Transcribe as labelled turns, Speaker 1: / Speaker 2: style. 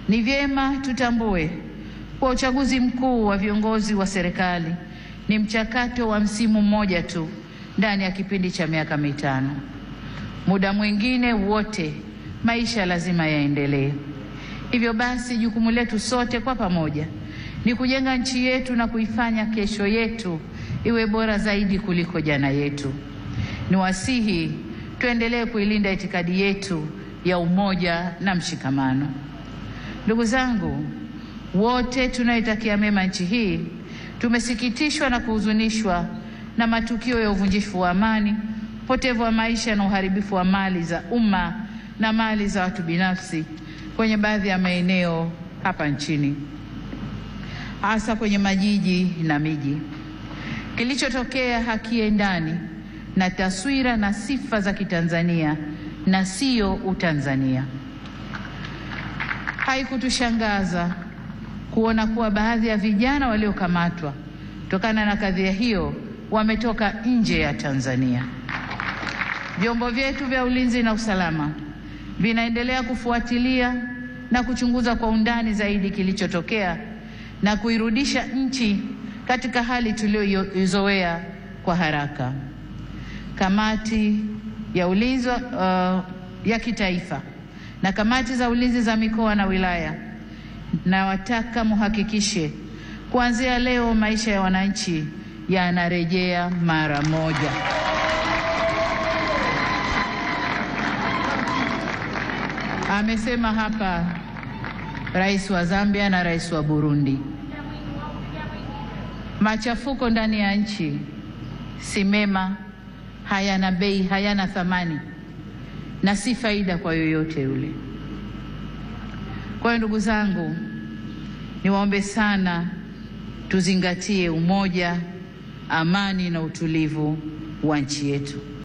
Speaker 1: Ni vyema tutambue kwa uchaguzi mkuu wa viongozi wa serikali ni mchakato wa msimu mmoja tu ndani ya kipindi cha miaka 5. Muda mwingine wote maisha lazima yaendelee. Hivyo basi jukumu letu sote kwa pamoja ni kujenga nchi yetu na kuifanya kesho yetu iwe bora zaidi kuliko jana yetu. Niwasihi tuendelee kuilinda itikadi yetu ya umoja na mshikamano. Ndugu zangu, wote tunaitakia mema nchi hii, tumesikitishwa na kuhuzunishwa na matukio ya uvunjifu wa amani, upotevu wa maisha na uharibifu wa mali za umma na mali za watu binafsi kwenye baadhi ya maeneo hapa nchini, hasa kwenye majiji na miji. Kilichotokea hakiendani na taswira na sifa za Kitanzania na sio Utanzania. Haikutushangaza kuona kuwa baadhi ya vijana waliokamatwa kutokana na kadhia hiyo wametoka nje ya Tanzania. Vyombo vyetu vya ulinzi na usalama vinaendelea kufuatilia na kuchunguza kwa undani zaidi kilichotokea na kuirudisha nchi katika hali tuliyoizoea kwa haraka. Kamati ya ulinzi ya kitaifa na kamati za ulinzi za mikoa na wilaya, na wataka muhakikishe kuanzia leo maisha ya wananchi yanarejea mara moja. Amesema hapa Rais wa Zambia na Rais wa Burundi. Machafuko ndani ya nchi si mema, hayana bei, hayana thamani na si faida kwa yoyote yule. Kwa hiyo ndugu zangu, niwaombe sana tuzingatie umoja, amani na utulivu wa nchi yetu.